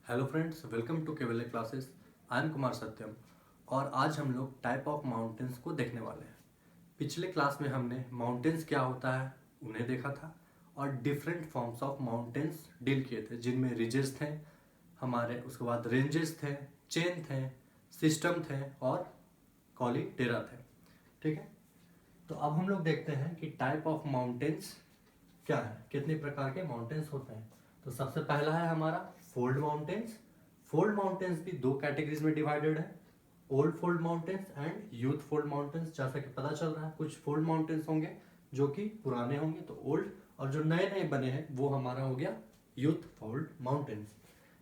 Hello friends, welcome to केवल classes. I am Kumar सत्यम और आज हम लोग टाइप ऑफ माउंटेन्स को देखने वाले हैं। पिछले क्लास में हमने माउंटेन्स क्या होता है उन्हें देखा था और different forms of mountains deal किए थे, जिनमें रिजेस थे हमारे, उसके बाद रेंजेस थे, चेन थे, सिस्टम थे और कॉलीडेरा थे। ठीक है, तो अब हम लोग देखते हैं कि टाइप ऑफ माउंटेन्स क्या है, कितने प्रकार के माउंटेन्स होते हैं। तो सबसे पहला है हमारा फोल्ड माउंटेन्स। फोल्ड माउंटेन्स भी दो कैटेगरीज में डिवाइडेड है, old fold mountains and youth fold mountains. जैसा कि पता चल रहा है कुछ फोल्ड माउंटेन्स होंगे जो कि पुराने होंगे तो ओल्ड, और जो नए नए बने हैं वो हमारा हो गया यूथ फोल्ड माउंटेन्स।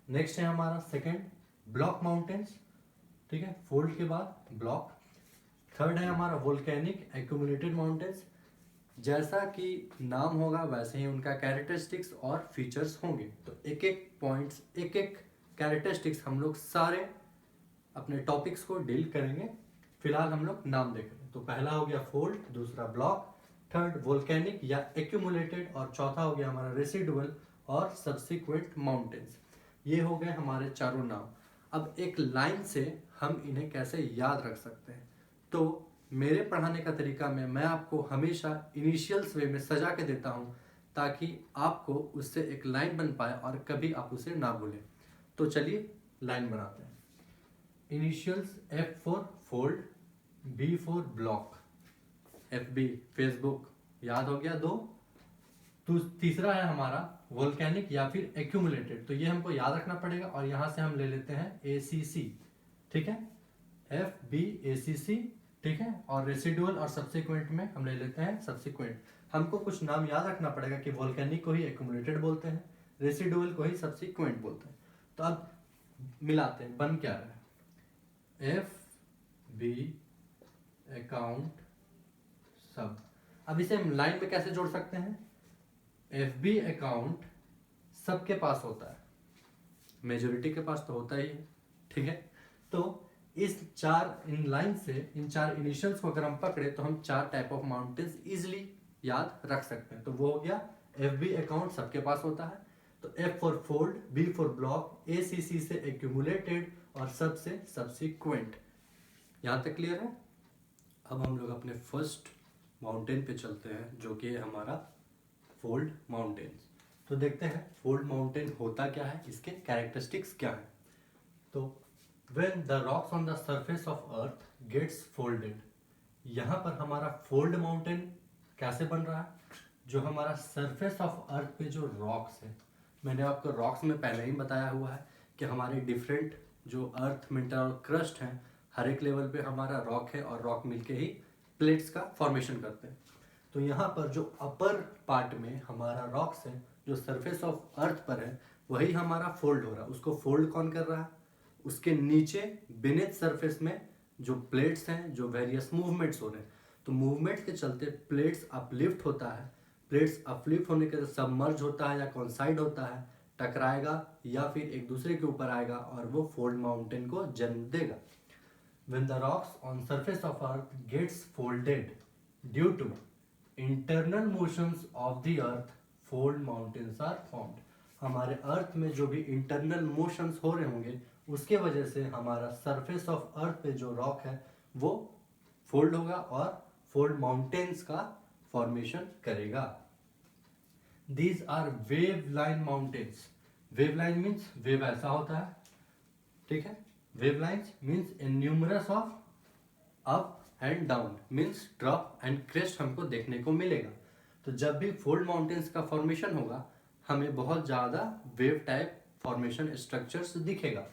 नेक्स्ट है हमारा सेकेंड ब्लॉक माउंटेन्स। ठीक है, फोल्ड के बाद ब्लॉक। थर्ड है हमारा वोल्केनिक एक्यूमुलेटेड माउंटेन्स। जैसा कि नाम होगा वैसे ही उनका कैरेक्टरिस्टिक्स और फीचर्स होंगे, तो एक एक पॉइंट्स, एक एक कैरेक्टरिस्टिक्स हम लोग सारे अपने टॉपिक्स को डील करेंगे। फिलहाल हम लोग नाम देख रहे हैं। तो पहला हो गया फोल्ड, दूसरा ब्लॉक, थर्ड वोल्केनिक या एक्यूमुलेटेड और चौथा हो गया हमारा रेसिडुअल और सब्सिक्वेंट माउंटेन्स। ये हो गए हमारे चारों नाम। अब एक लाइन से हम इन्हें कैसे याद रख सकते हैं, तो मेरे पढ़ाने का तरीका में मैं आपको हमेशा इनिशियल्स वे में सजा के देता हूँ ताकि आपको उससे एक लाइन बन पाए और कभी आप उसे ना भूलें। तो चलिए लाइन बनाते हैं। Initials F for fold, B for block, FB Facebook, याद हो गया दो। तो तीसरा है हमारा वोल्केनिक या फिर एक्यूमुलेटेड, तो ये हमको याद रखना पड़ेगा और यहां से हम ले लेते हैं ACC। ठीक है, FB ACC। ठीक है, और रेसिडुअल और सब्सिक्वेंट में हम ले लेते हैं सब्सिक्वेंट। हमको कुछ नाम याद रखना पड़ेगा कि वोल्केनिक को ही एक्यूमुलेटेड बोलते हैं, रेसिडुअल को ही सब्सिक्वेंट बोलते हैं। तो अब मिलाते हैं, बन क्या रहा है, FB अकाउंट सब। अब इसे हम लाइन में कैसे जोड़ सकते हैं, FB अकाउंट सबके पास होता है, मेजोरिटी के पास तो होता ही है। ठीक है, तो इस चार इन लाइन से इन चार इनिशियल्स को अगर हम पकड़े तो हम चार टाइप ऑफ माउंटेन्स इजिली याद रख सकते हैं। तो वो हो गया FB अकाउंट सबके पास होता है, तो F for fold, B for block, ACC से एक्यूमुलेटेड और सब से सब्सिक्वेंट। यहाँ तक क्लियर है। अब हम लोग अपने फर्स्ट माउंटेन पे चलते हैं जो कि है हमारा फोल्ड माउंटेन्स। तो देखते हैं फोल्ड माउंटेन होता क्या है, इसके कैरेक्टरिस्टिक्स क्या है। तो when the rocks on the surface of earth gets folded, यहाँ पर हमारा फोल्ड माउंटेन कैसे बन रहा है, जो हमारा सरफेस ऑफ अर्थ पे जो रॉक्स है, मैंने आपको रॉक्स में पहले ही बताया हुआ है कि हमारे डिफरेंट जो अर्थ मिनरल और क्रस्ट हैं, हर एक लेवल पे हमारा रॉक है और रॉक मिलके ही प्लेट्स का फॉर्मेशन करते हैं। तो यहाँ पर जो अपर पार्ट में हमारा रॉक्स है, जो सरफेस ऑफ अर्थ पर है, वही हमारा फोल्ड हो रहा है। उसको फोल्ड कौन कर रहा है, उसके नीचे बिनेथ सरफेस में जो प्लेट्स हैं, जो वेरियस मूवमेंट्स हो रहे हैं, तो मूवमेंट के चलते प्लेट्स अपलिफ्ट होता है। प्लेट्स अपलिफ्ट होने के सबमर्ज होता है या कॉन्साइड होता है, टकराएगा या फिर एक दूसरे के ऊपर आएगा और वो फोल्ड माउंटेन को जन्म देगा। When the rocks on surface of earth gets folded due to internal motions of the earth, fold mountains are formed. हमारे अर्थ में जो भी इंटरनल मोशंस हो रहे होंगे उसके वजह से हमारा सरफेस ऑफ अर्थ पे जो रॉक है वो फोल्ड होगा और फोल्ड माउंटेन्स का फॉर्मेशन करेगा। These are wave line mountains. Wave line means wave ऐसा होता है, ठीक है। Wave lines means a numerous of up and down, means drop and crest हमको देखने को मिलेगा। तो जब भी फोल्ड माउंटेन्स का फॉर्मेशन होगा हमें बहुत ज़्यादा वेव टाइप फॉर्मेशन स्ट्रक्चर्स दिखेगा।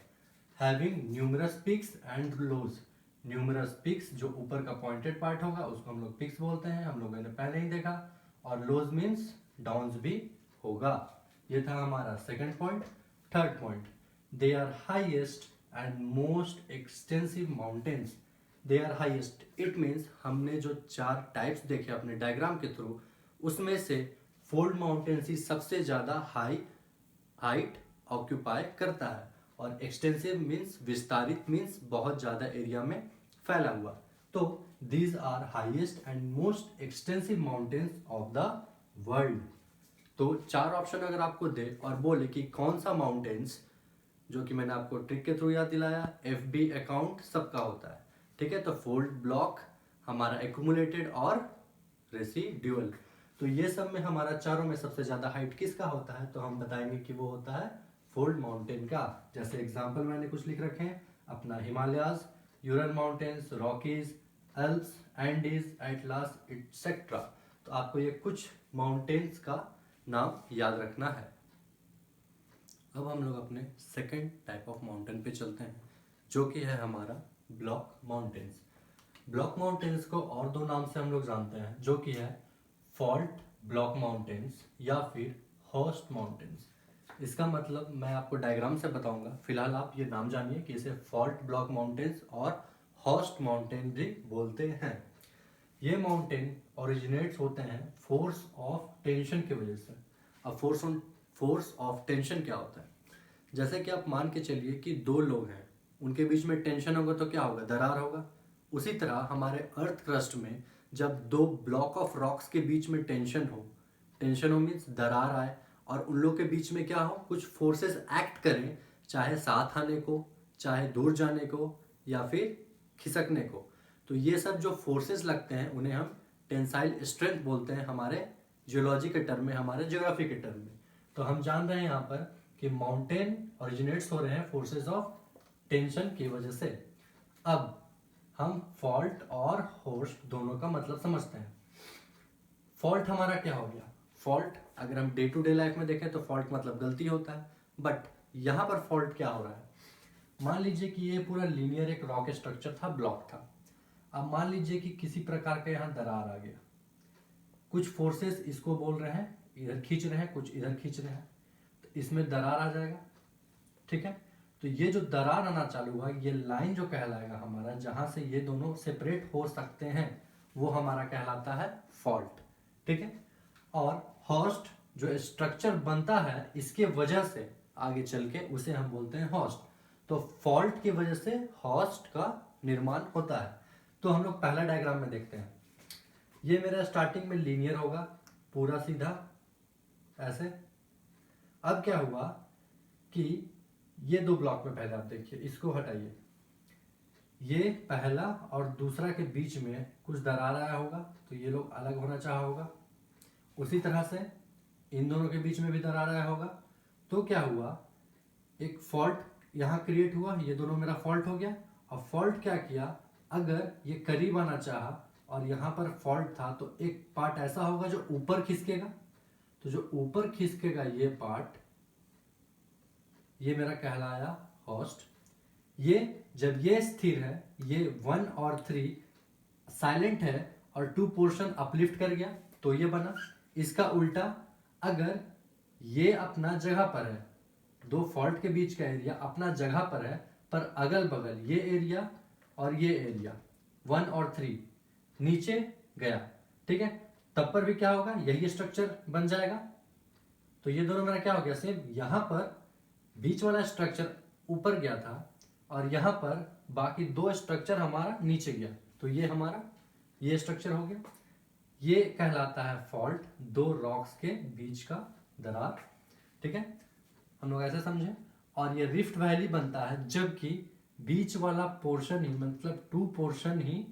Having numerous peaks and lows. Numerous peaks जो ऊपर का पॉइंटेड पार्ट होगा उसको हम लोग पिक्स बोलते हैं, हम लोगों ने पहले ही देखा। और लोज मीन्स डाउन्स भी होगा। ये था हमारा second point. Third point, they are highest and most extensive mountains. They are highest, it means हमने जो चार टाइप्स देखे अपने डायग्राम के थ्रू, उसमें से फोल्ड माउंटेन्स ही सबसे ज़्यादा हाइट ऑक्यूपाई करता है। और एक्सटेंसिव मीन्स विस्तारित, मीन्स बहुत ज़्यादा एरिया में फैला हुआ। तो these are highest and most extensive mountains of the world. तो चार ऑप्शन अगर आपको दे और बोले कि कौन सा माउंटेन्स जो कि मैंने आपको ट्रिक के थ्रू याद दिलाया। FB अकाउंट सबका होता है, ठीक है। तो फोल्ड ब्लॉक हमारा एक्यूमुलेटेड और रेसिड्यूअल। तो ये सब में हमारा चारों में सबसे ज़्यादा हाइट किसका होता है, तो हम बताएंगे कि वो होता है फोल्ड माउंटेन का। जैसे एग्जाम्पल मैंने कुछ लिख रखे हैं अपना, Himalayas, Ural mountains, Rockies, Alps, Andes, Atlas etcetera. तो आपको ये कुछ माउंटेन्स का नाम याद रखना है। अब हम लोग अपने सेकंड टाइप ऑफ माउंटेन पे चलते हैं, जो कि है हमारा ब्लॉक माउंटेन्स। ब्लॉक माउंटेन्स को और दो नाम से हम लोग जानते हैं, जो कि है फॉल्ट ब्लॉक माउंटेन्स या फिर होस्ट माउंटेन्स। इसका मतलब मैं आपको डायग्राम से बताऊंगा, फिलहाल आप ये नाम जानिए कि इसे फॉल्ट ब्लॉक माउंटेन्स और होस्ट माउंटेन भी बोलते हैं। ये माउंटेन ओरिजिनेट्स होते हैं फोर्स ऑफ टेंशन की वजह से। अब फोर्स ऑफ टेंशन क्या होता है, जैसे कि आप मान के चलिए कि दो लोग हैं, उनके बीच में टेंशन होगा तो क्या होगा, दरार होगा। उसी तरह हमारे अर्थ क्रस्ट में जब दो ब्लॉक ऑफ रॉक्स के बीच में टेंशन हो मीन्स दरार आए, और उन लोग के बीच में क्या हो, कुछ फोर्सेस एक्ट करें, चाहे साथ आने को, चाहे दूर जाने को, या फिर खिसकने को। तो ये सब जो फोर्सेस लगते हैं उन्हें हम टेंसाइल स्ट्रेंथ बोलते हैं हमारे जियोलॉजी के टर्म में, हमारे ज्योग्राफी के टर्म में। तो हम जान रहे हैं यहाँ पर कि माउंटेन ओरिजिनेट्स हो रहे हैं फोर्सेस ऑफ टेंशन की वजह से। अब हम फॉल्ट और होस्ट दोनों का मतलब समझते हैं। फॉल्ट हमारा क्या हो गया, फॉल्ट अगर हम डे टू डे लाइफ में देखें तो फॉल्ट मतलब गलती होता है, बट यहाँ पर फॉल्ट क्या हो रहा है, मान लीजिए कि ये पूरा लीनियर एक रॉक स्ट्रक्चर था, ब्लॉक था। अब मान लीजिए कि किसी प्रकार का यहाँ दरार आ गया, कुछ फोर्सेस इसको बोल रहे हैं इधर खींच रहे हैं, कुछ इधर खींच रहे हैं, तो इसमें दरार आ जाएगा, ठीक है। तो ये जो दरार आना चालू हुआ, ये लाइन जो कहलाएगा हमारा, जहां से ये दोनों सेपरेट हो सकते हैं, वो हमारा कहलाता है फॉल्ट, ठीक है। और होस्ट जो स्ट्रक्चर बनता है इसके वजह से आगे चल के उसे हम बोलते हैं होस्ट। तो फॉल्ट की वजह से होस्ट का निर्माण होता है। तो हम लोग पहला डायग्राम में देखते हैं, ये मेरा स्टार्टिंग में लीनियर होगा पूरा सीधा ऐसे। अब क्या हुआ कि ये दो ब्लॉक में, पहले आप देखिए, इसको हटाइए, ये पहला और दूसरा के बीच में कुछ दरार आया होगा, तो ये लोग अलग होना चाहा होगा। उसी तरह से इन दोनों के बीच में भी दरार आया होगा। तो क्या हुआ, एक फॉल्ट यहाँ क्रिएट हुआ, ये दोनों मेरा फॉल्ट हो गया। अब फॉल्ट क्या किया, अगर ये करीब आना चाहा और यहाँ पर फॉल्ट था, तो एक पार्ट ऐसा होगा जो ऊपर खिसकेगा। तो जो ऊपर खिसकेगा ये पार्ट, ये मेरा कहलाया होस्ट। ये जब ये स्थिर है, ये 1 और 3 साइलेंट है और 2 पोर्शन अपलिफ्ट कर गया, तो ये बना। इसका उल्टा, अगर ये अपना जगह पर है, दो फॉल्ट के बीच का एरिया अपना जगह पर है, पर अगल बगल ये एरिया और ये एरिया 1 और 3 नीचे गया, ठीक है, तब पर भी क्या होगा, यही स्ट्रक्चर बन जाएगा। तो ये दोनों मेरा क्या हो गया, सेम यहां पर बीच वाला स्ट्रक्चर ऊपर गया था और यहां पर बाकी दो स्ट्रक्चर हमारा नीचे गया, तो ये हमारा ये स्ट्रक्चर हो गया। ये कहलाता है फॉल्ट, दो रॉक्स के बीच का दरार, ठीक है, हम लोग ऐसे समझे। और ये रिफ्ट वैली बनता है जबकि बीच वाला पोर्शन ही, मतलब 2 पोर्शन ही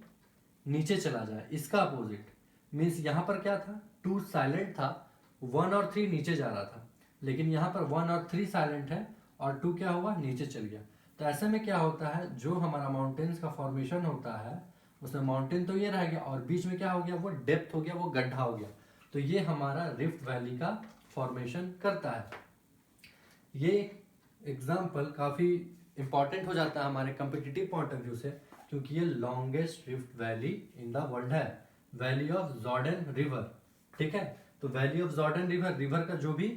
नीचे चला जाए। इसका अपोजिट मीन्स यहाँ पर क्या था, 2 साइलेंट था, 1 और 3 नीचे जा रहा था, लेकिन यहाँ पर 1 और 3 साइलेंट है और 2 क्या हुआ, नीचे चल गया। तो ऐसे में क्या होता है, जो हमारा माउंटेन्स का फॉर्मेशन होता है उसमें माउंटेन तो ये रह गया और बीच में क्या हो गया, वो डेप्थ हो गया, वो गड्ढा हो गया। तो ये हमारा रिफ्ट वैली का फॉर्मेशन करता है। ये एग्जाम्पल काफ़ी इंपॉर्टेंट हो जाता है हमारे कम्पिटिटिव पॉइंट ऑफ व्यू से, क्योंकि ये longest rift valley in the world है, वैली ऑफ जॉर्डन रिवर, ठीक है। तो वैली ऑफ जॉर्डन रिवर का जो भी,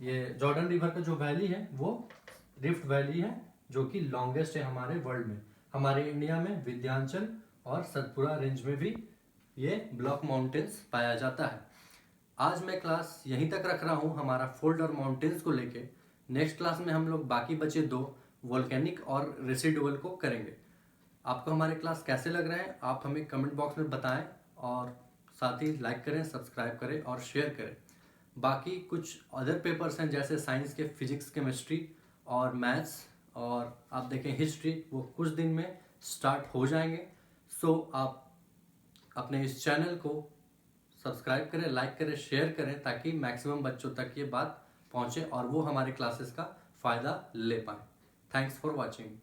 ये जॉर्डन रिवर का जो वैली है वो रिफ्ट वैली है, जो कि लॉन्गेस्ट है हमारे वर्ल्ड में। हमारे इंडिया में विंध्याचल और सतपुड़ा रेंज में भी ये ब्लॉक माउंटेन्स पाया जाता है। आज मैं क्लास यहीं तक रख रहा हूँ हमारा फोल्ड और माउंटेन्स को लेके। नेक्स्ट क्लास में हम लोग बाकी बचे 2 वोल्केनिक और रेसिडुअल को करेंगे। आपको हमारे क्लास कैसे लग रहे हैं आप हमें कमेंट बॉक्स में बताएं, और साथ ही लाइक करें, सब्सक्राइब करें और शेयर करें। बाकी कुछ अदर पेपर्स हैं जैसे साइंस के फिजिक्स, केमिस्ट्री और मैथ्स और आप देखें हिस्ट्री, वो कुछ दिन में स्टार्ट हो जाएंगे। सो आप अपने इस चैनल को सब्सक्राइब करें, लाइक करें, शेयर करें, ताकि मैक्सिमम बच्चों तक ये बात पहुंचे और वो हमारे क्लासेस का फ़ायदा ले पाएँ। Thanks for watching.